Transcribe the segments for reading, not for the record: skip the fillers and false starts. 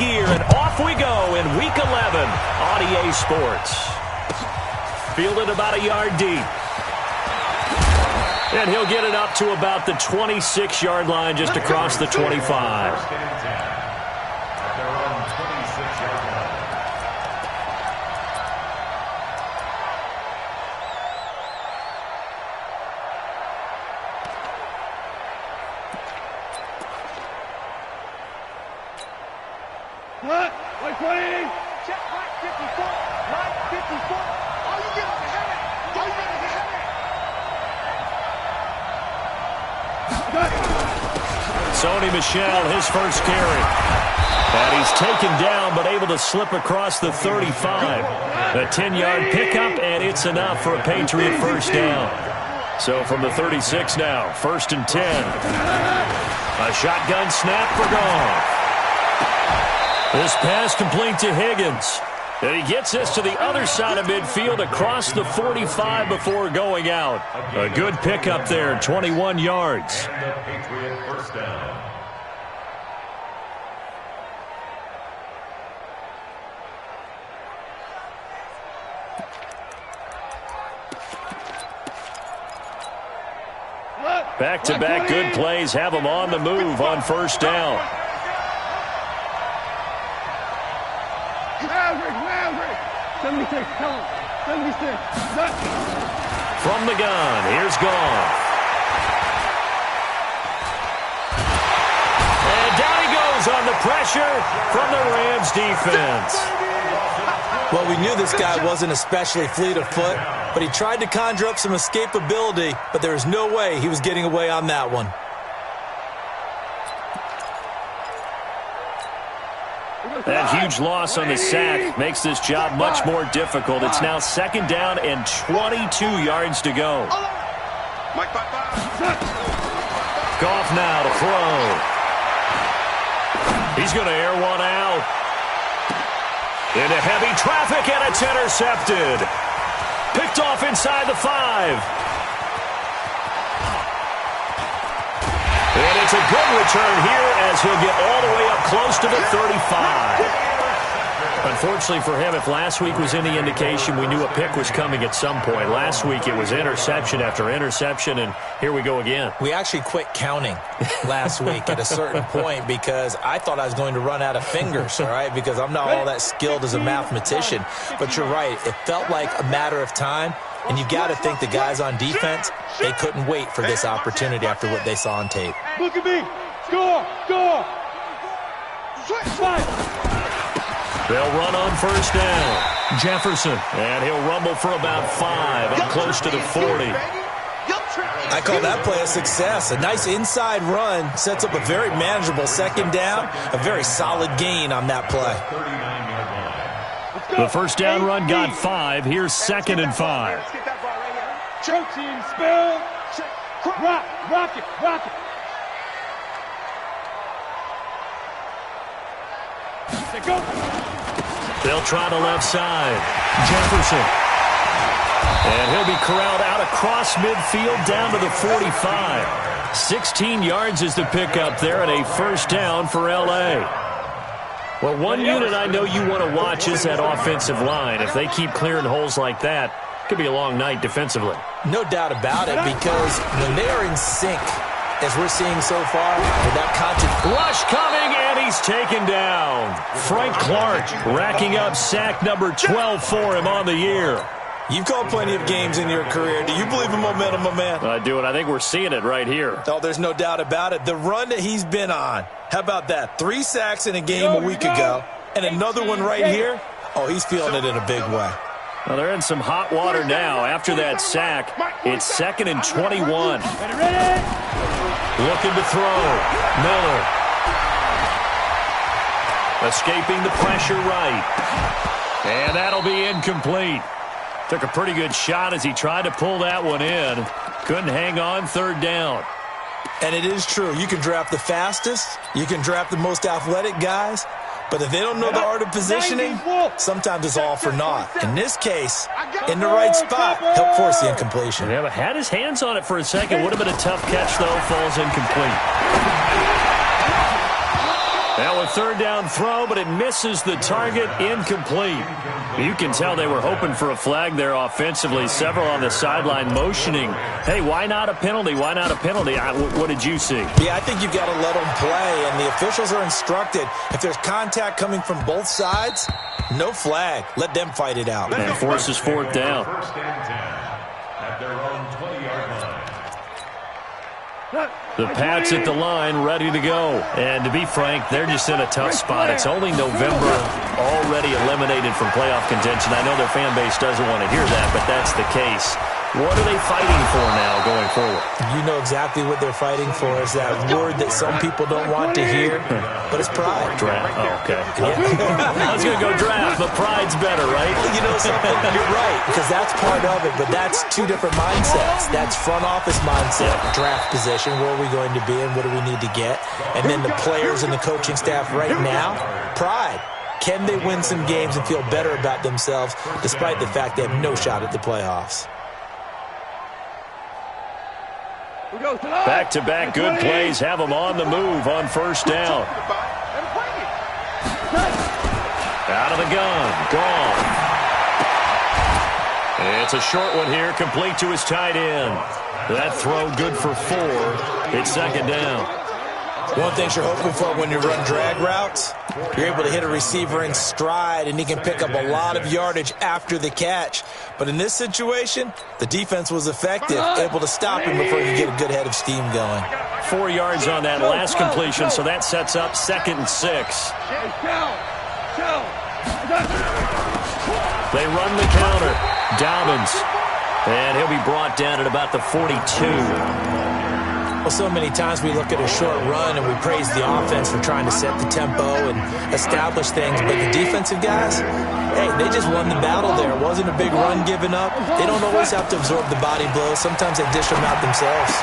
gear, and off we go in Week 11 on EA Sports. Fielded about a yard deep. And he'll get it up to about the 26-yard line just across the 25. Sony Michel, his first carry. And he's taken down, but able to slip across the 35. A 10-yard pickup, and it's enough for a Patriot first down. So from the 36 now, 1st and 10. A shotgun snap for Goff. This pass complete to Higgins. And he gets this to the other side of midfield across the 45 before going out. A good pickup there, 21 yards. Back-to-back good plays have them on the move on first down. From the gun, here's Goff. And down he goes on the pressure from the Rams defense. Well, we knew this guy wasn't especially fleet of foot, but he tried to conjure up some escapability, but there was no way he was getting away on that one. That huge loss on the sack makes this job much more difficult. It's now 2nd down and 22 yards to go. Goff now to throw. He's going to air one out. Into heavy traffic, and it's intercepted. Picked off inside the 5. And it's a good return here as he'll get all the way up close to the 35. Unfortunately for him, if last week was any indication, we knew a pick was coming at some point. Last week it was interception after interception, and here we go again. We actually quit counting last week at a certain point because I thought I was going to run out of fingers, all right, because I'm not all that skilled as a mathematician. But you're right. It felt like a matter of time, and you got to think the guys on defense, they couldn't wait for this opportunity after what they saw on tape. Look at me. Score. Score. They'll run on first down. Jefferson, and he'll rumble for about 5 up close to the 40. I call that play a success. A nice inside run sets up a very manageable 2nd down, a very solid gain on that play. The first down run got 5. Here's 2nd and 5. Church in spell. Rock it. Go. They'll try the left side. Jefferson. And he'll be corralled out across midfield down to the 45. 16 yards is the pickup there and a first down for L.A. Well, one unit I know you want to watch is that offensive line. If they keep clearing holes like that, it could be a long night defensively. No doubt about it, because when they are in sync, as we're seeing so far, with that contact. Rush coming, and he's taken down. Frank Clark racking up sack number 12 for him on the year. You've called plenty of games in your career. Do you believe in momentum, my man? I do, and I think we're seeing it right here. Oh, there's no doubt about it. The run that he's been on. How about that? 3 sacks in a game a week ago, and another one right here. Oh, he's feeling it in a big way. Well, they're in some hot water now. After that sack, it's 2nd and 21. Looking to throw. Miller. Escaping the pressure right. And that'll be incomplete. Took a pretty good shot as he tried to pull that one in. Couldn't hang on 3rd down. And it is true. You can draft the fastest. You can draft the most athletic guys. But if they don't know the art of positioning, sometimes it's all for naught. In this case, in the right spot, help force the incompletion. Yeah, but had his hands on it for a second. Would have been a tough catch, though. Falls incomplete. Now a third down throw, but it misses the target, incomplete. You can tell they were hoping for a flag there offensively. Several on the sideline motioning, hey, why not a penalty? Why not a penalty? What did you see? Yeah, I think you've got to let them play, and the officials are instructed. If there's contact coming from both sides, no flag. Let them fight it out. And forces fourth down. First and 10 at their own 20-yard line. The Pats at the line, ready to go. And to be frank, they're just in a tough spot. It's only November, already eliminated from playoff contention. I know their fan base doesn't want to hear that, but that's the case. What are they fighting for now going forward? You know exactly what they're fighting for. Is that word that some people don't want to hear, but it's pride. Draft. Oh, okay. Yeah. I was going to go draft, but pride's better, right? You know something? You're right, because that's part of it, but that's two different mindsets. That's front office mindset, draft position, where are we going to be and what do we need to get? And then the players and the coaching staff right now, pride. Can they win some games and feel better about themselves despite the fact they have no shot at the playoffs? Back-to-back good plays have them on the move on first down. Out of the gun. Gone. It's a short one here, complete to his tight end. That throw good for 4. It's second down. One thing you're hoping for when you run drag routes, you're able to hit a receiver in stride, and he can pick up a lot of yardage after the catch. But in this situation, the defense was effective, able to stop him before he could get a good head of steam going. 4 yards on that last completion, so that sets up 2nd and 6. They run the counter. Dobbins. And he'll be brought down at about the 42. Well, so many times we look at a short run and we praise the offense for trying to set the tempo and establish things, but the defensive guys, hey, they just won the battle there. It wasn't a big run given up. They don't always have to absorb the body blows. Sometimes they dish them out themselves.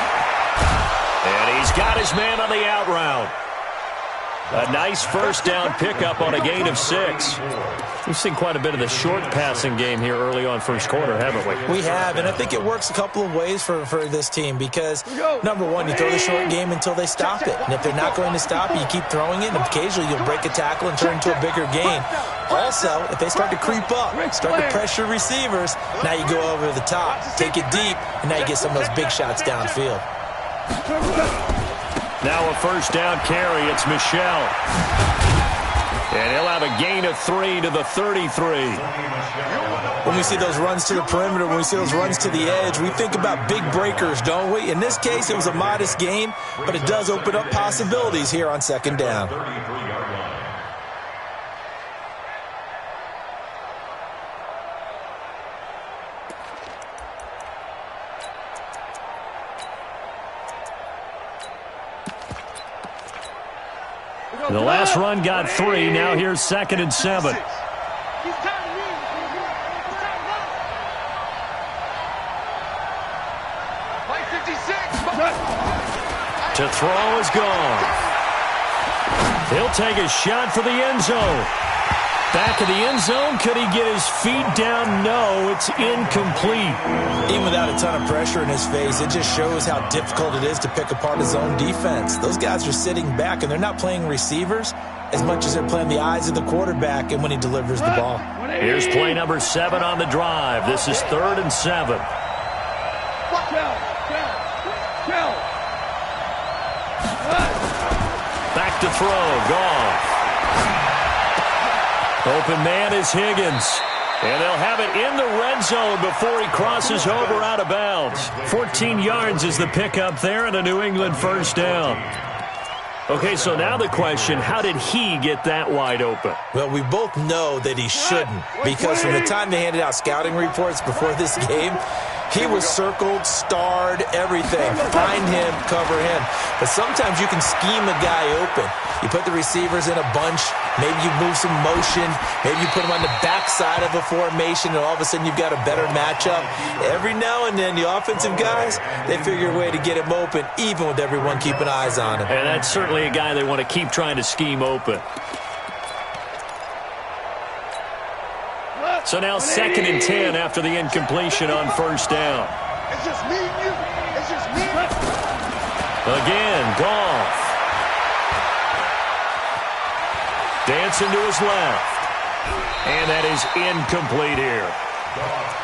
And he's got his man on the out route. A nice first down pickup on a gain of 6. We've seen quite a bit of the short passing game here early on first quarter, haven't we? We have, and I think it works a couple of ways for this team because, number one, you throw the short game until they stop it. And if they're not going to stop it, you keep throwing it, and occasionally you'll break a tackle and turn into a bigger gain. Also, if they start to creep up, start to pressure receivers, now you go over the top, take it deep, and now you get some of those big shots downfield. Now a first down carry. It's Michel. And he'll have a gain of 3 to the 33. When we see those runs to the perimeter, when we see those runs to the edge, we think about big breakers, don't we? In this case, it was a modest gain, but it does open up possibilities here on second down. The last run got 3. Now here's 2nd and 7. To throw is gone. He'll take a shot for the end zone. Back of the end zone. Could he get his feet down? No, it's incomplete. Even without a ton of pressure in his face, it just shows how difficult it is to pick apart his own defense. Those guys are sitting back, and they're not playing receivers as much as they're playing the eyes of the quarterback and when he delivers the ball. Here's play number 7 on the drive. This is 3rd and 7. Back to throw. Goff. Open man is Higgins. And they'll have it in the red zone before he crosses over out of bounds. 14 yards is the pickup there and a New England first down. Okay, so now the question, how did he get that wide open? Well, we both know that he shouldn't, because from the time they handed out scouting reports before this game, he was circled, starred, everything. Find him, cover him. But sometimes you can scheme a guy open. You put the receivers in a bunch. Maybe you move some motion. Maybe you put them on the backside of a formation, and all of a sudden you've got a better matchup. Every now and then, the offensive guys, they figure a way to get him open, even with everyone keeping eyes on him. And that's certainly a guy they want to keep trying to scheme open. So now 2nd and 10 after the incompletion on first down. It's just me and you. It's just me. Again, Goff. Dancing to his left. And that is incomplete here.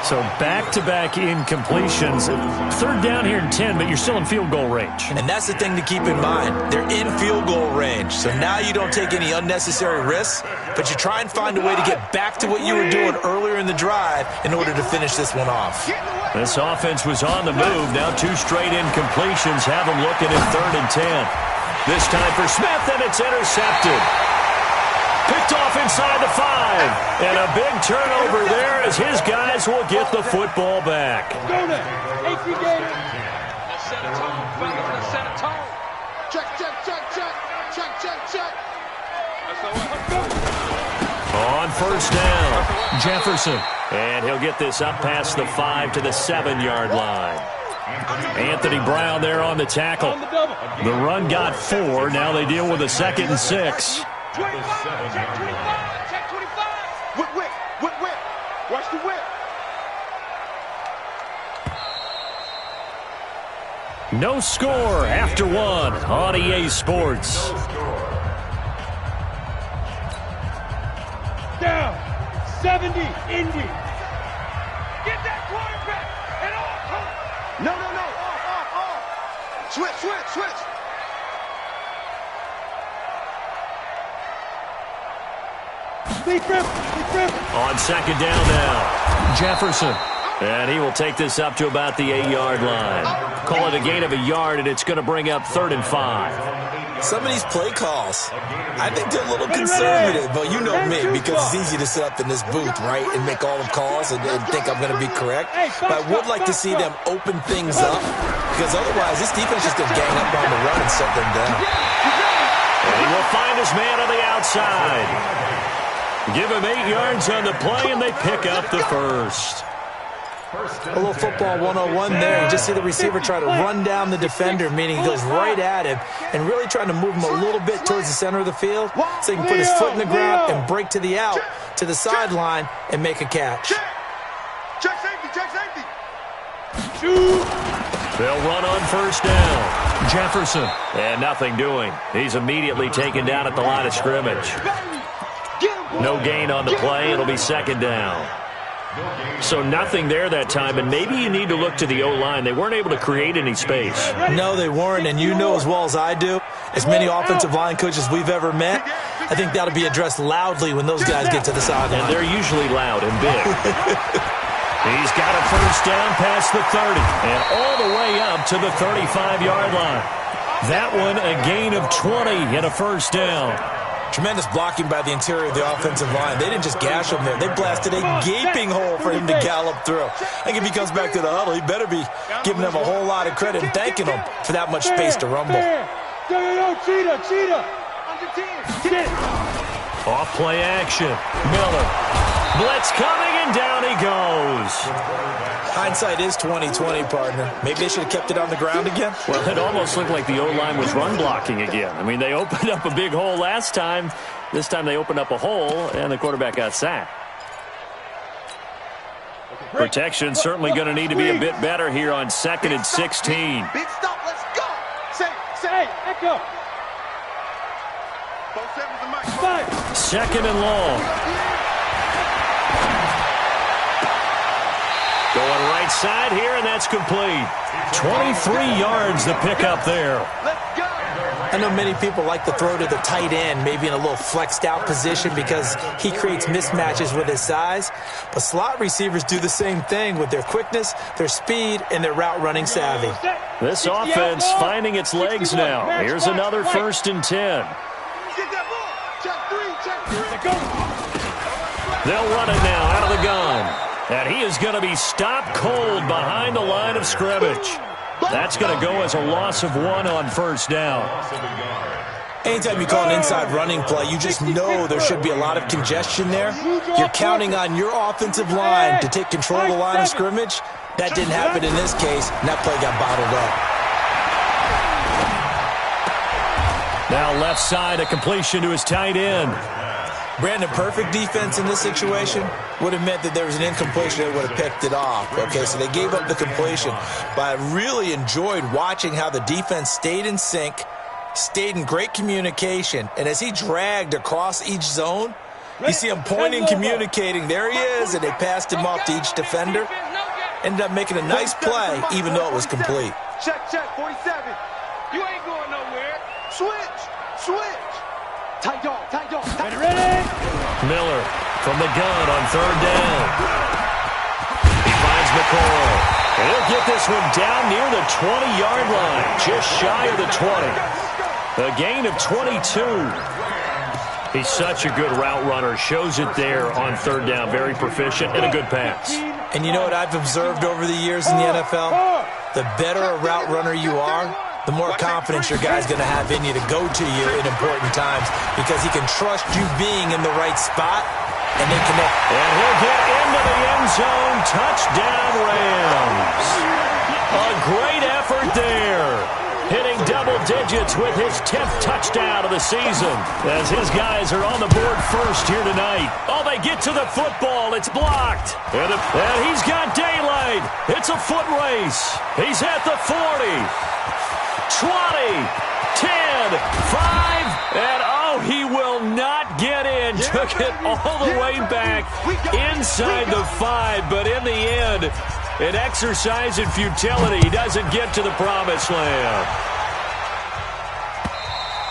So back-to-back incompletions. Third down here in 10, but you're still in field goal range. And that's the thing to keep in mind. They're in field goal range. So now you don't take any unnecessary risks, but you try and find a way to get back to what you were doing earlier in the drive in order to finish this one off. This offense was on the move. Now 2 straight incompletions have them looking at 3rd and 10. This time for Smith, and it's intercepted. Picked off inside the 5. And a big turnover there as his guys will get the football back. Let's set a tone, fellas. Let's set a tone. Check, check, check, check. Check, check, check. Let's go. On 1st down, Jefferson. And he'll get this up past the 5 to the 7-yard line. Anthony Brown there on the tackle. The run got 4. Now they deal with a 2nd and 6. 25, check 25, check 25. Whip. Watch the whip. No score after 1 on EA Sports. Down, 70, Indy. Get that quarterback and off. No. Off. Switch. On 2nd down now, Jefferson. And he will take this up to about the 8-yard line. Call it a gain of a yard, and it's going to bring up 3rd and 5. Some of these play calls, I think they're a little conservative, but you know me, because it's easy to sit up in this booth, right, and make all the calls and think I'm going to be correct. But I would like to see them open things up, because otherwise this defense is going to gang up on the run and shut them down. And he will find his man on the outside. Give him 8 yards on the play, and they pick up the 1st. A little football 101 there. You just see the receiver try to run down the defender, meaning he goes right at him and really trying to move him a little bit towards the center of the field so he can put his foot in the ground and break to the out, to the sideline, and make a catch. Check safety. They'll run on 1st down. Jefferson. And nothing doing. He's immediately taken down at the line of scrimmage. No gain on the play. It'll be 2nd down. So nothing there that time, and maybe you need to look to the O-line. They weren't able to create any space. No, they weren't, and you know as well as I do, as many offensive line coaches we've ever met, I think that'll be addressed loudly when those guys get to the sideline. And they're usually loud and big. He's got a 1st down past the 30, and all the way up to the 35-yard line. That one a gain of 20 and a 1st down. Tremendous blocking by the interior of the offensive line. They didn't just gash him there. They blasted a gaping hole for him to gallop through. I think if he comes back to the huddle, he better be giving them a whole lot of credit and thanking them for that much space to rumble. Cheetah. Off play action. Miller. Blitz coming, and down he goes. Hindsight is 20/20, partner. Maybe they should have kept it on the ground again. Well, it almost looked like the O-line was run blocking again. I mean, they opened up a big hole last time. This time they opened up a hole, and the quarterback got sacked. Protection certainly going to need to be a bit better here on 2nd and 16. Big stop, let's go. Say, echo. 2nd and long. Going right side here, and that's complete. 23 yards the pickup there. Let's go. I know many people like to throw to the tight end, maybe in a little flexed out position because he creates mismatches with his size. But slot receivers do the same thing with their quickness, their speed, and their route running savvy. This offense finding its legs now. Here's another 1st and 10. They'll run it now out of the gun. And he is going to be stopped cold behind the line of scrimmage. That's going to go as a loss of 1 on 1st down. Anytime you call an inside running play, you just know there should be a lot of congestion there. You're counting on your offensive line to take control of the line of scrimmage. That didn't happen in this case, and that play got bottled up. Now left side, a completion to his tight end. Brandon, perfect defense in this situation would have meant that there was an incompletion that would have picked it off. Okay, so they gave up the completion. But I really enjoyed watching how the defense stayed in sync, stayed in great communication, and as he dragged across each zone, you see him pointing, communicating. There he is, and they passed him off to each defender. Ended up making a nice play, even though it was complete. Check, 47. You ain't going nowhere. Switch. Tight dog. Ready? Miller from the gun on third down. He finds McCoy. And he'll get this one down near the 20-yard line, just shy of the 20. A gain of 22. He's such a good route runner. Shows it there on third down. Very proficient and a good pass. And you know what I've observed over the years in the NFL? The better a route runner you are, the more confidence your guy's going to have in you to go to you in important times because he can trust you being in the right spot and then connect. And he'll get into the end zone. Touchdown, Rams. A great effort there. Hitting double digits with his 10th touchdown of the season as his guys are on the board first here tonight. Oh, they get to the football. It's blocked. And he's got daylight. It's a foot race. He's at the 40, 20, 10, 5, and oh, he will not get in. Took it all the way back inside the 5, but in the end, an exercise in futility. He doesn't get to the promised land.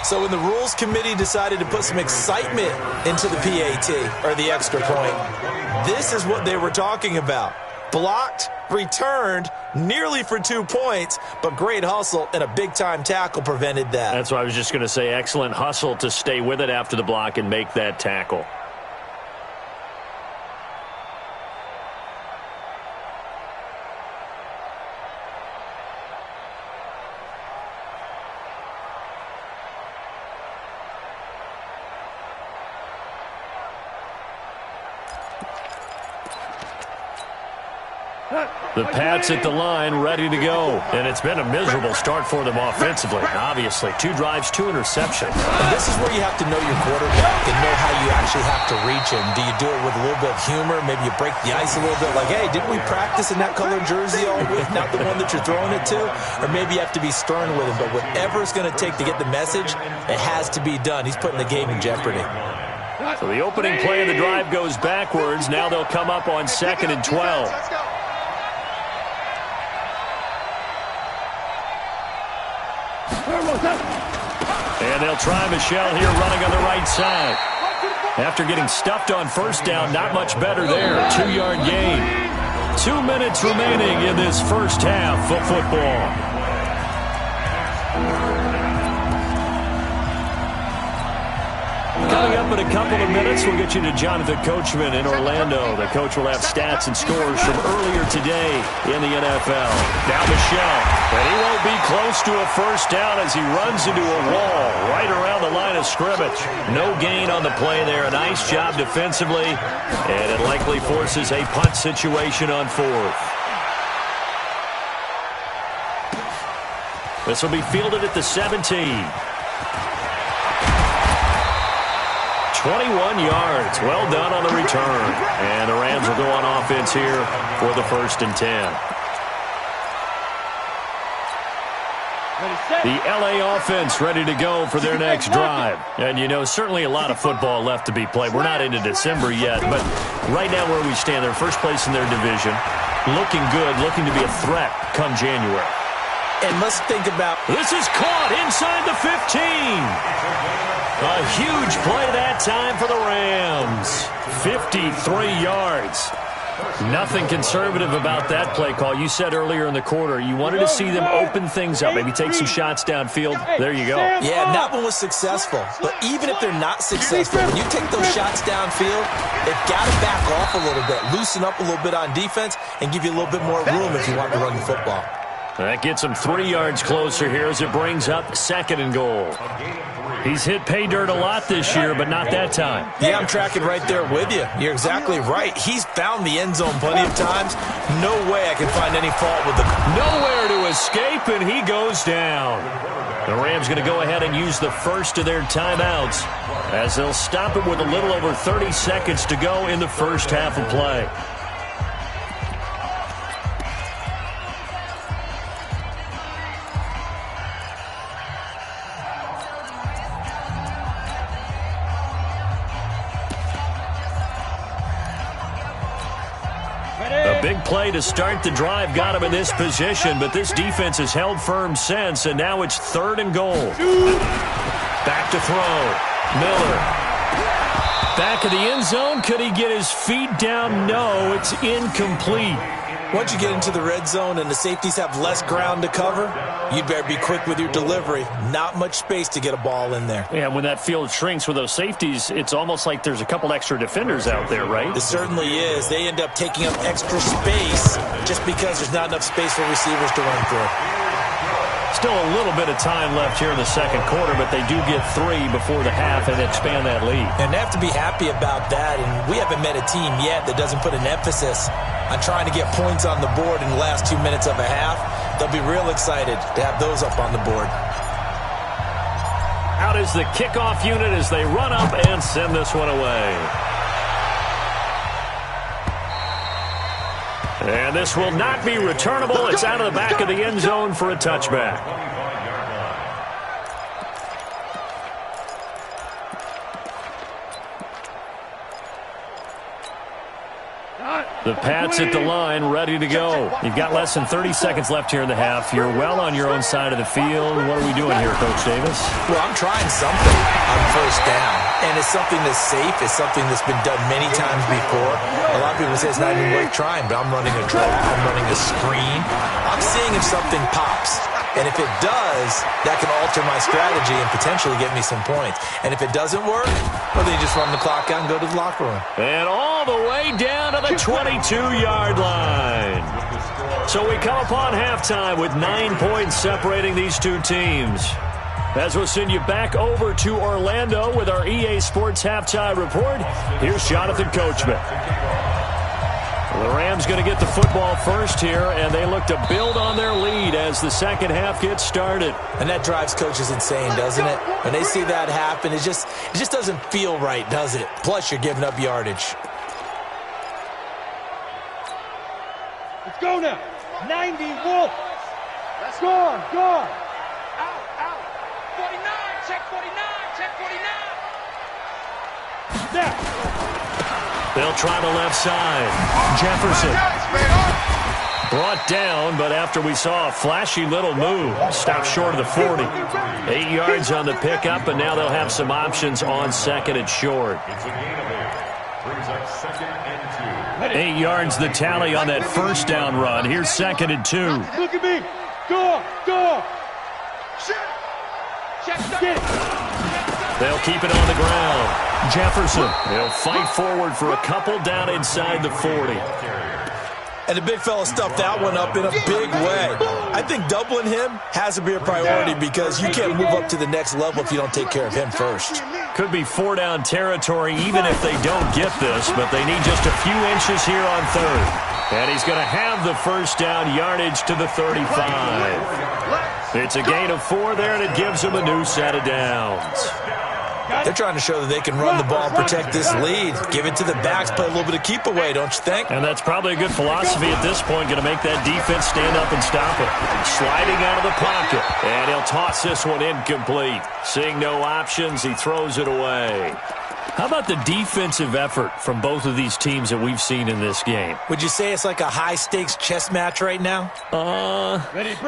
So when the rules committee decided to put some excitement into the PAT, or the extra point, this is what they were talking about. Blocked, returned, nearly for 2 points, but great hustle and a big-time tackle prevented that. That's what I was just going to say. Excellent hustle to stay with it after the block and make that tackle. The Pats at the line, ready to go. And it's been a miserable start for them offensively, obviously. 2 drives, 2 interceptions. And this is where you have to know your quarterback and know how you actually have to reach him. Do you do it with a little bit of humor? Maybe you break the ice a little bit, like, hey, didn't we practice in that colored jersey all week, not the one that you're throwing it to? Or maybe you have to be stern with him. But whatever it's going to take to get the message, it has to be done. He's putting the game in jeopardy. So the opening play of the drive goes backwards. Now they'll come up on 2nd and 12. And they'll try Michelle here running on the right side. After getting stuffed on first down, not much better there. 2-yard gain. 2 minutes remaining in this first half of football. Coming up in a couple of minutes, we'll get you to Jonathan Coachman in Orlando. The coach will have stats and scores from earlier today in the NFL. Now Michelle, and he won't be close to a first down as he runs into a wall right around the line of scrimmage. No gain on the play there. A nice job defensively, and it likely forces a punt situation on 4th. This will be fielded at the 17. 21 yards. Well done on the return. And the Rams will go on offense here for the 1st and 10. The LA offense ready to go for their next drive. And, you know, certainly a lot of football left to be played. We're not into December yet, but right now where we stand, they're first place in their division. Looking good, looking to be a threat come January. And let's think about... This is caught inside the 15. A huge play that time for the Rams. 53 yards. Nothing conservative about that play call. You said earlier in the quarter you wanted to see them open things up, maybe take some shots downfield. There you go. Yeah, and that one was successful. But even if they're not successful, when you take those shots downfield, they've got to back off a little bit, loosen up a little bit on defense, and give you a little bit more room if you want to run the football. That gets him 3 yards closer here as it brings up 2nd and goal. He's hit pay dirt a lot this year, but not that time. Yeah, I'm tracking right there with you. You're exactly right. He's found the end zone plenty of times. No way I can find any fault with the... Nowhere to escape, and he goes down. The Rams going to go ahead and use the first of their timeouts as they'll stop it with a little over 30 seconds to go in the first half of play. Big play to start the drive got him in this position, but this defense has held firm since, and now it's 3rd and goal. Back to throw. Miller. Back of the end zone. Could he get his feet down? No, it's incomplete. Once you get into the red zone and the safeties have less ground to cover, you'd better be quick with your delivery. Not much space to get a ball in there. Yeah, when that field shrinks with those safeties, it's almost like there's a couple extra defenders out there, right? It certainly is. They end up taking up extra space just because there's not enough space for receivers to run through. Still a little bit of time left here in the second quarter, but they do get 3 before the half and expand that lead. And they have to be happy about that, and we haven't met a team yet that doesn't put an emphasis on trying to get points on the board in the last 2 minutes of a half. They'll be real excited to have those up on the board. Out is the kickoff unit as they run up and send this one away. And this will not be returnable. It's out of the back of the end zone for a touchback. The Pats at the line, ready to go. You've got less than 30 seconds left here in the half. You're well on your own side of the field. What are we doing here, Coach Davis? Well, I'm trying something on first down. And it's something that's safe. It's something that's been done many times before. A lot of people say it's not even worth trying, but I'm running a draw. I'm running a screen. I'm seeing if something pops. And if it does, that can alter my strategy and potentially get me some points. And if it doesn't work, well, then you just run the clock out and go to the locker room. And all the way down to the 22-yard line. So we come upon halftime with 9 points separating these two teams. As we'll send you back over to Orlando with our EA Sports Halftime Report, here's Jonathan Coachman. The Rams going to get the football first here, and they look to build on their lead as the second half gets started. And that drives coaches insane, doesn't it? When they see that happen, it just doesn't feel right, does it? Plus, you're giving up yardage. Let's go now. 90 Wolf. Let's go on. Out. 49. Check 49. Check 49. Snap. They'll try the left side. Jefferson brought down, but after we saw a flashy little move, stopped short of the 40. 8 yards on the pickup, and now they'll have some options on second and short. 8 yards the tally on that first down run. Here's second and 2. Look at me. Go. Check. They'll keep it on the ground. Jefferson, he'll fight forward for a couple down inside the 40. And the big fella stuffed that one up in a big way. I think doubling him has to be a priority because you can't move up to the next level if you don't take care of him first. Could be 4-down territory even if they don't get this, but they need just a few inches here on third. And he's going to have the first down, yardage to the 35. It's a gain of 4 there, and it gives them a new set of downs. They're trying to show that they can run the ball and protect this lead. Give it to the backs, play a little bit of keep away, don't you think? And that's probably a good philosophy at this point, going to make that defense stand up and stop it. Sliding out of the pocket, and he'll toss this one incomplete. Seeing no options, he throws it away. How about the defensive effort from both of these teams that we've seen in this game? Would you say it's like a high-stakes chess match right now?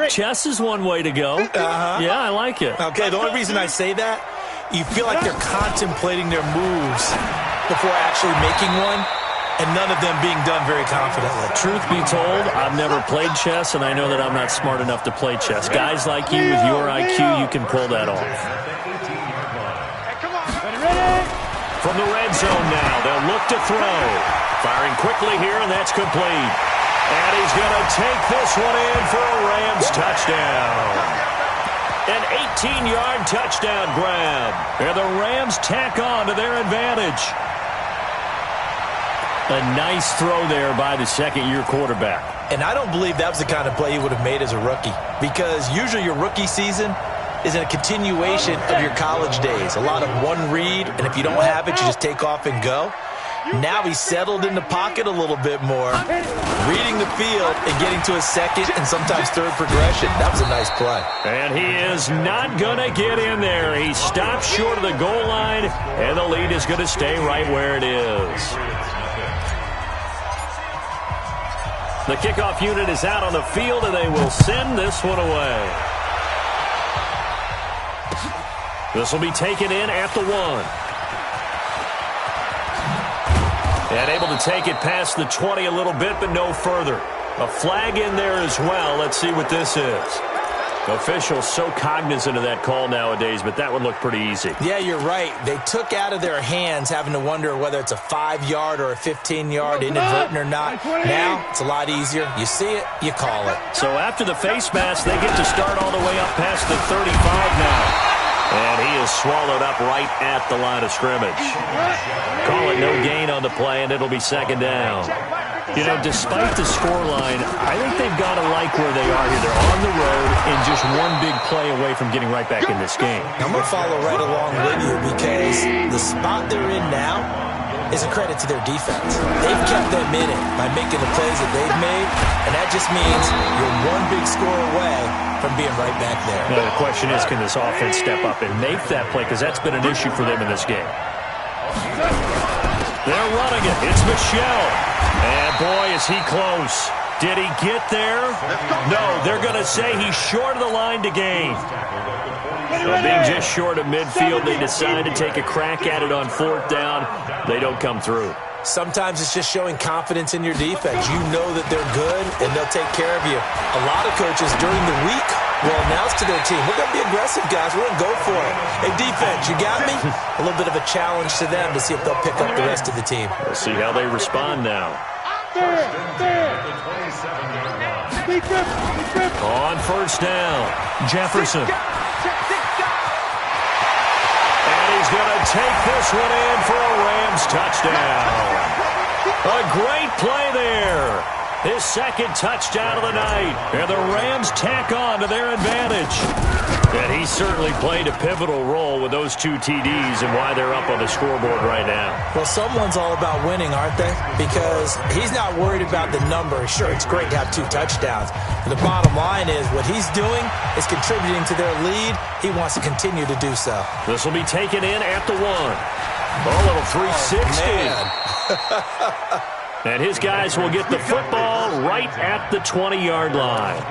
Chess is one way to go. Yeah, I like it. Okay, the only reason I say that, you feel like they're contemplating their moves before actually making one, and none of them being done very confidently. Truth be told, I've never played chess, and I know that I'm not smart enough to play chess. Guys like you with your IQ, you can pull that off. From the red zone now, they'll look to throw. Firing quickly here, and that's complete. And he's going to take this one in for a Rams touchdown. An 18-yard touchdown grab. And the Rams tack on to their advantage. A nice throw there by the second-year quarterback. And I don't believe that was the kind of play he would have made as a rookie. Because usually your rookie season is a continuation of your college days. A lot of one read, and if you don't have it, you just take off and go. Now he's settled in the pocket a little bit more, reading the field and getting to a second and sometimes third progression. That was a nice play. And he is not going to get in there. He stops short of the goal line, and the lead is going to stay right where it is. The kickoff unit is out on the field, and they will send this one away. This will be taken in at the 1. And able to take it past the 20 a little bit, but no further. A flag in there as well. Let's see what this is. Officials so cognizant of that call nowadays, but that would look pretty easy. Yeah, you're right. They took out of their hands having to wonder whether it's a 5-yard or a 15-yard inadvertent or not. Now, it's a lot easier. You see it, you call it. So after the face mask, they get to start all the way up past the 35 now. And he is swallowed up right at the line of scrimmage. Call it no gain on the play, and it'll be second down. You know, despite the scoreline, I think they've got to like where they are here. They're on the road and just one big play away from getting right back in this game. I'm going to follow right along with you because the spot they're in now is a credit to their defense. They've kept them in it by making the plays that they've made, and that just means you're one big score away from being right back there. Now, the question is, can this offense step up and make that play? Because that's been an issue for them in this game. They're running it. It's Michelle. And, boy, is he close. Did he get there? No, they're going to say he's short of the line to gain. So being just short of midfield, they decide to take a crack at it on 4th down. They don't come through. Sometimes it's just showing confidence in your defense. You know that they're good, and they'll take care of you. A lot of coaches during the week will announce to their team, we're going to be aggressive, guys. We're going to go for it. Hey, defense, you got me? A little bit of a challenge to them to see if they'll pick up the rest of the team. We'll see how they respond now. On 1st down, Jefferson. And he's going to take this one in for a Rams touchdown. A great play there. His 2nd touchdown of the night. And the Rams tack on to their advantage. And he certainly played a pivotal role with those 2 TDs and why they're up on the scoreboard right now. Well, someone's all about winning, aren't they? Because he's not worried about the number. Sure, it's great to have 2 touchdowns. But the bottom line is what he's doing is contributing to their lead. He wants to continue to do so. This will be taken in at the 1. A little 360. And his guys will get the football right at the 20-yard line.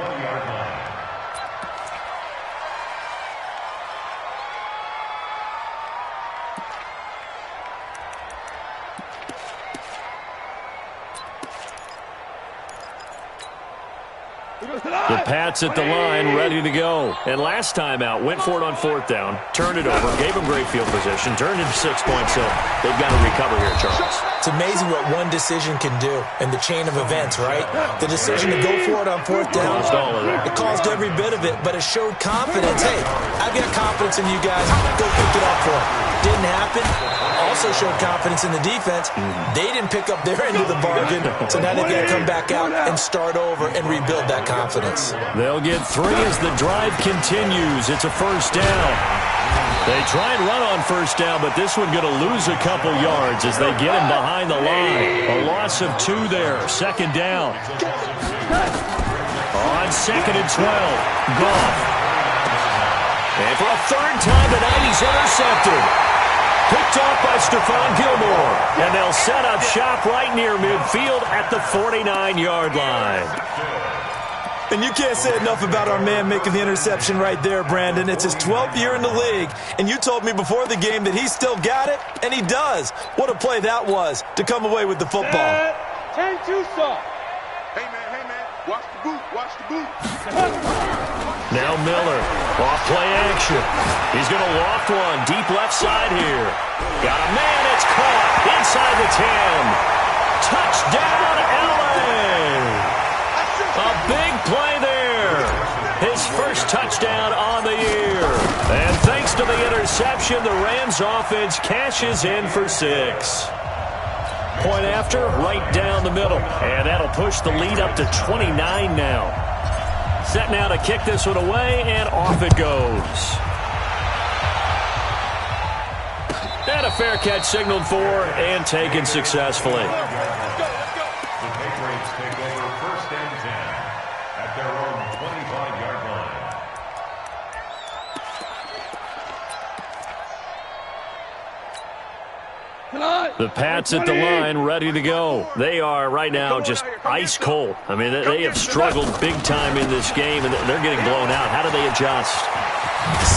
The Pats at the line, ready to go. And last time out, went for it on 4th down, turned it over, gave them great field position, turned into 6 points. So they've got to recover here, Charles. It's amazing what one decision can do in the chain of events, right? The decision to go for it on 4th down, Caused all of that. it caused every bit of it, but it showed confidence. Hey, I've got confidence in you guys. Go pick it up for it. Didn't happen. Also showed confidence in the defense. They didn't pick up their end of the bargain, so now they've got to come back out and start over and rebuild that confidence. They'll get 3 as the drive continues. It's a 1st down. They try and run on 1st down, but this one going to lose a couple yards as they get him behind the line. A loss of 2 there. 2nd down. On 2nd and 12. Goff. And for a 3rd time tonight, he's intercepted. Picked off by Stephon Gilmore. And they'll set up shop right near midfield at the 49-yard line. And you can't say enough about our man making the interception right there, Brandon. It's his 12th year in the league, and you told me before the game that he still got it, and he does. What a play that was to come away with the football. 10-2 soft. Hey, man, watch the boot, watch the boot. Now Miller, off play action. He's going to loft one, deep left side here. Got a man, it's caught inside the 10. Touchdown, LA! A big play there. His first touchdown on the year. And thanks to the interception, the Rams offense cashes in for 6. Point after, right down the middle. And that'll push the lead up to 29 now. Set now to kick this one away, and off it goes. And a fair catch signaled for and taken successfully. The Patriots take over 1st and 10 at their own 25-yard line. The Pats at the line, ready to go. They are right now just ice cold. I mean, they have struggled big time in this game, and they're getting blown out. How do they adjust?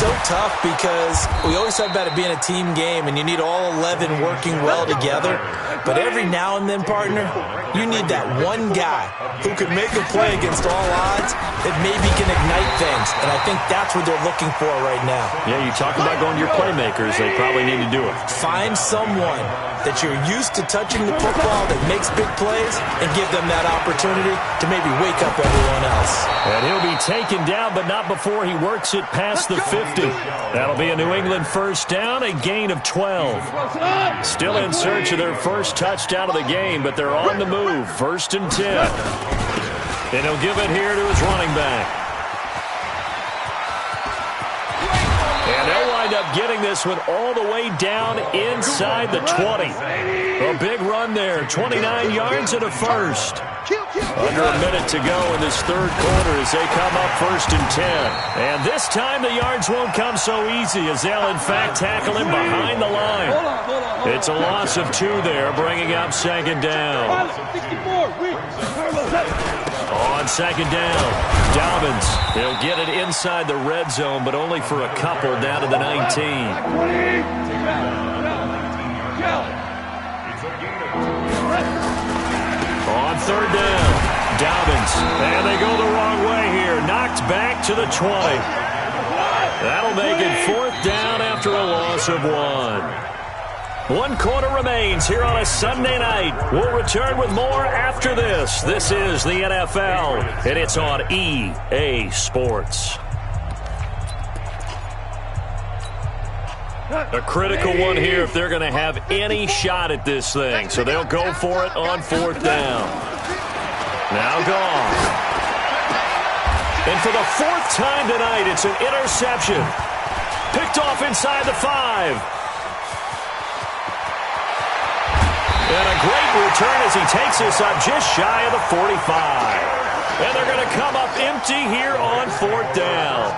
So tough because we always talk about it being a team game, and you need all 11 working well together. But every now and then, partner, you need that one guy who can make a play against all odds that maybe can ignite things. And I think that's what they're looking for right now. Yeah, you talk about going to your playmakers. They probably need to do it. Find someone that you're used to touching the football that makes big plays and give them that opportunity to maybe wake up everyone else. And he'll be taken down, but not before he works it past the 50. That'll be a New England first down, a gain of 12. Still in search of their first touchdown of the game, but they're on the move. First and 10. And he'll give it here to his running back. And they'll wind up getting this one all the way down inside the 20. A big run there, 29 yards and a first. Under a minute to go in this third quarter as they come up first and 10. And this time the yards won't come so easy as they'll in fact tackle him behind the line. It's a loss of 2 there, bringing up second down. On second down, Dobbins. He'll get it inside the red zone, but only for a couple down to the 19. On third down, Dobbins. And they go the wrong way here. Knocked back to the 20. That'll make it fourth down after a loss of 1. 1 quarter remains here on a Sunday night. We'll return with more after this. This is the NFL, and it's on EA Sports. A critical one here if they're going to have any shot at this thing. So they'll go for it on fourth down. Now gone. And for the 4th time tonight, it's an interception. Picked off inside the 5. And a great return as he takes this up just shy of the 45. And they're going to come up empty here on fourth down.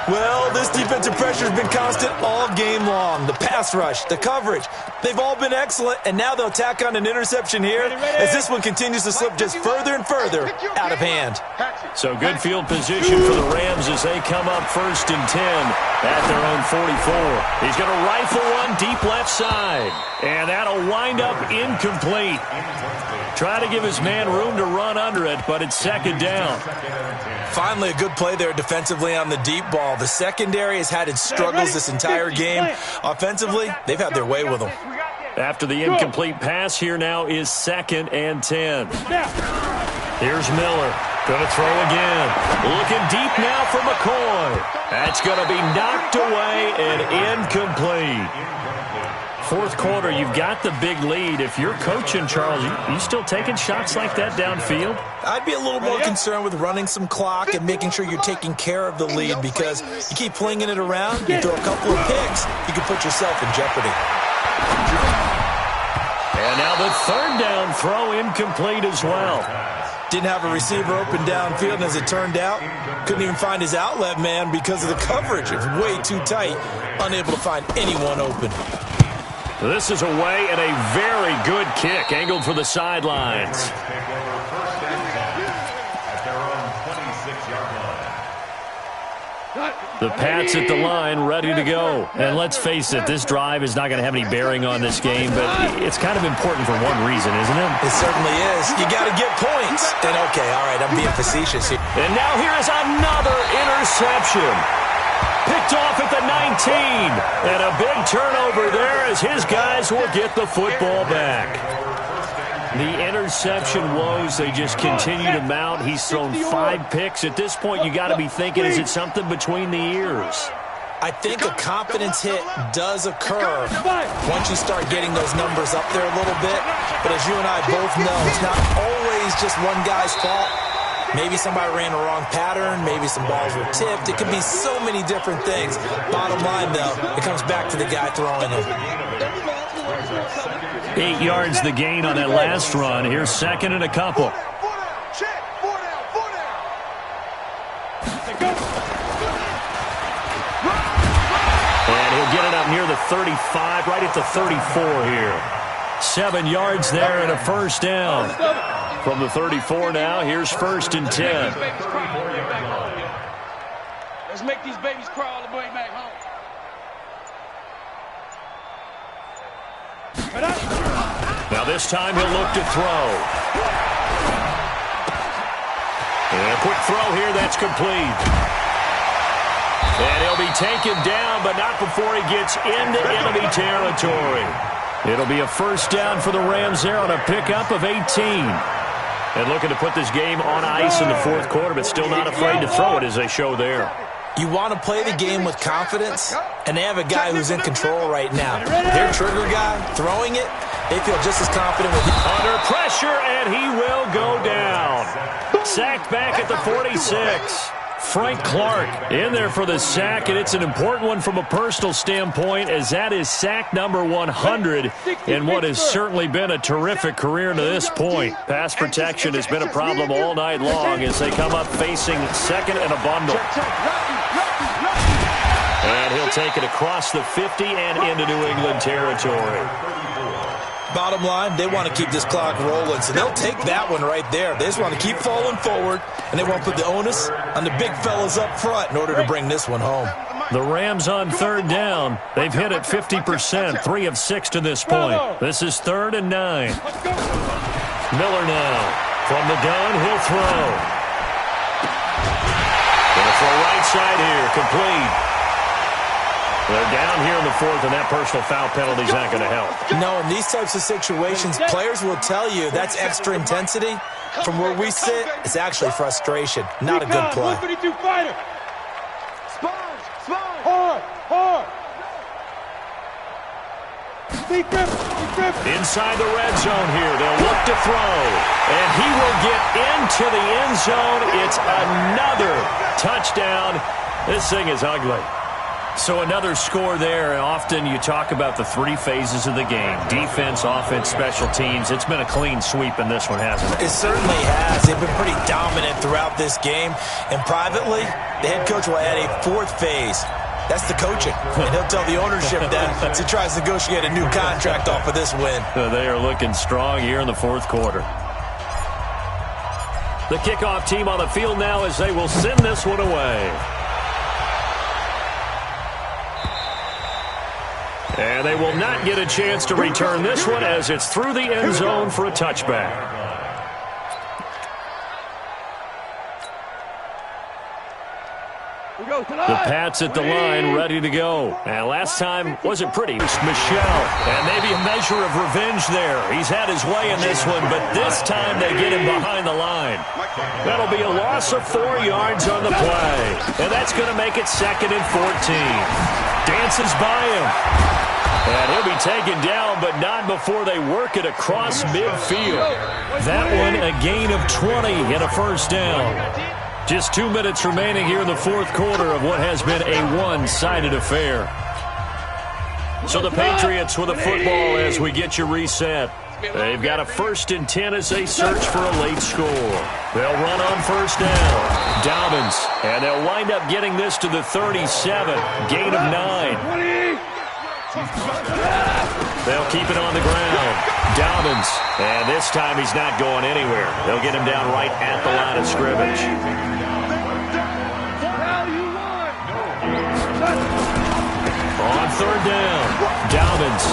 Well, this defensive pressure has been constant all game long. The pass rush, the coverage, they've all been excellent, and now they'll tack on an interception here as this one continues to slip just further and further out of hand. So good field position for the Rams as they come up first and 10 at their own 44. He's going to rifle one deep left side, and that'll wind up incomplete. Try to give his man room to run under it, but it's second down. Finally, a good play there defensively on the deep ball. The secondary has had its struggles this entire game. Offensively, they've had their way with them. After the incomplete pass, here now is second and 10. Here's Miller. Going to throw again. Looking deep now for McCoy. That's going to be knocked away and incomplete. Fourth quarter, you've got the big lead. If you're coaching, Charles, you still taking shots like that downfield? I'd be a little more concerned with running some clock and making sure you're taking care of the lead, because you keep flinging it around, you throw a couple of picks, you can put yourself in jeopardy. And now the third down throw incomplete as well. Didn't have a receiver open downfield, and as it turned out, couldn't even find his outlet man because of the coverage. It was way too tight, unable to find anyone open. This is away and a very good kick, angled for the sidelines. The Pats at the line, ready to go. And let's face it, this drive is not going to have any bearing on this game, but it's kind of important for one reason, isn't it? It certainly is. You got to get points. And okay, all right, I'm being facetious here. And now here is another interception. Picked off at the 19. And a big turnover there as his guys will get the football back. The interception woes, they just continue to mount. He's thrown 5 picks. At this point, you got to be thinking, is it something between the ears? I think a confidence hit does occur once you start getting those numbers up there a little bit. But as you and I both know, it's not always just one guy's fault. Maybe somebody ran a wrong pattern. Maybe some balls were tipped. It could be so many different things. Bottom line, though, it comes back to the guy throwing them. 8 yards the gain on that last run. Here's second and a couple. And he'll get it up near the 35, right at the 34 here. 7 yards there and a first down. From the 34 now, here's 1st and 10. Let's make these babies cry all the way back home. Now this time he'll look to throw. And a quick throw here, that's complete. And he'll be taken down, but not before he gets into enemy territory. It'll be a first down for the Rams there on a pickup of 18. And looking to put this game on ice in the 4th quarter, but still not afraid to throw it as they show there. You want to play the game with confidence, and they have a guy who's in control right now. Their trigger guy, throwing it, they feel just as confident with him. Under pressure, and he will go down. Sacked back at the 46. Frank Clark in there for the sack, and it's an important one from a personal standpoint, as that is sack number 100 in what has certainly been a terrific career to this point. Pass protection has been a problem all night long as they come up facing second and a bundle. And he'll take it across the 50 and into New England territory. Bottom line, they want to keep this clock rolling, so they'll take that one right there. They just want to keep falling forward, and they want to put the onus on the big fellas up front in order to bring this one home. The Rams on 3rd down. They've hit it 50%, 3 of 6 to this point. This is 3rd and 9. Miller now. From the gun, he'll throw. Gonna throw right side here, complete. They're down here in the 4th, and that personal foul penalty is not going to help. No, in these types of situations, players will tell you that's extra intensity. From where we sit, it's actually frustration, not a good play. 152 fighter. Hard. Inside the red zone here, they'll look to throw, and he will get into the end zone. It's another touchdown. This thing is ugly. So another score there, and often you talk about the 3 phases of the game. Defense, offense, special teams. It's been a clean sweep in this one, hasn't it? It certainly has. They've been pretty dominant throughout this game. And privately, the head coach will add a 4th phase. That's the coaching. And he'll tell the ownership that as he tries to negotiate a new contract off of this win. They are looking strong here in the 4th quarter. The kickoff team on the field now as they will send this one away. And they will not get a chance to return this one as it's through the end zone for a touchback. The Pats at the line, ready to go. And last time wasn't pretty. Michel, and maybe a measure of revenge there. He's had his way in this one, but this time they get him behind the line. That'll be a loss of 4 yards on the play. And that's going to make it 2nd and 14. Dances by him. And he'll be taken down, but not before they work it across midfield. That one a gain of 20 and a first down. Just 2 minutes remaining here in the 4th quarter of what has been a one-sided affair. So the Patriots with a football as we get you reset. They've got a 1st and 10 as they search for a late score. They'll run on first down. Dobbins, and they'll wind up getting this to the 37. Gain of 9. They'll keep it on the ground. Dobbins, and this time he's not going anywhere. They'll get him down right at the line of scrimmage. On 3rd down, Dobbins,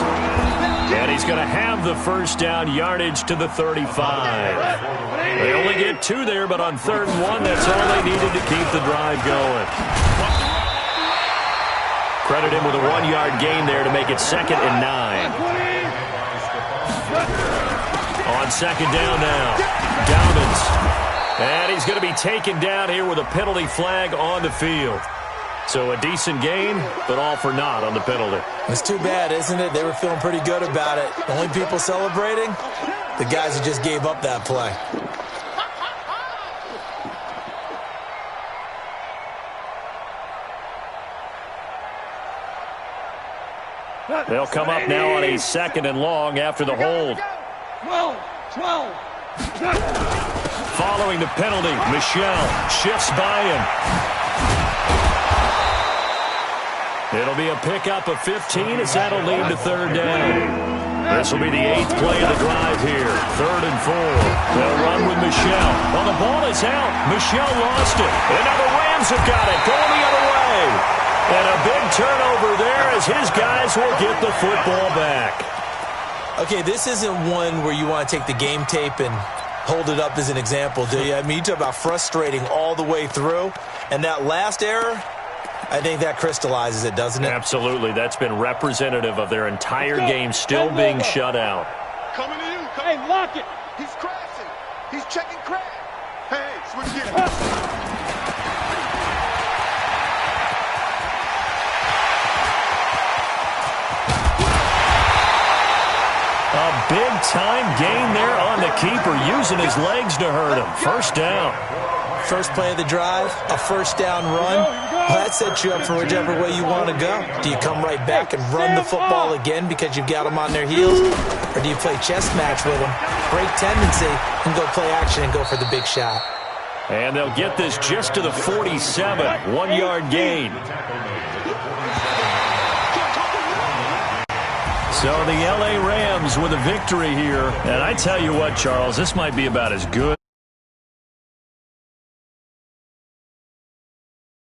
and he's going to have the first down, yardage to the 35. They only get 2 there, but on 3rd and 1, that's all they needed to keep the drive going. Credit him with a 1-yard gain there to make it 2nd and 9. On 2nd down now, Dobbins. And he's going to be taken down here with a penalty flag on the field. So a decent gain, but all for naught on the penalty. It's too bad, isn't it? They were feeling pretty good about it. The only people celebrating, the guys who just gave up that play. They'll come up now on a 2nd and long after the hold. 12. Following the penalty, Michel shifts by him. It'll be a pickup of 15 as that'll lead to 3rd down. This will be the 8th play of the drive here. 3rd and 4. They'll run with Michel. Well, the ball is out. Michel lost it. And now the Rams have got it. Going the other way. And a big turnover there as his guys will get the football back. Okay, this isn't one where you want to take the game tape and hold it up as an example, do you? I mean, you talk about frustrating all the way through. And that last error, I think that crystallizes it, doesn't it? Absolutely. That's been representative of their entire game still being shut out. Coming to you. Hey, lock it. He's crashing. He's checking crash. Hey, switch gears. A big-time gain there on the keeper, using his legs to hurt him. First down. First play of the drive, a first down run. Well, that sets you up for whichever way you want to go. Do you come right back and run the football again because you've got them on their heels? Or do you play chess match with them, break tendency, and go play action and go for the big shot? And they'll get this just to the 47. 1-yard gain. So the L.A. Rams with a victory here. And I tell you what, Charles, this might be about as good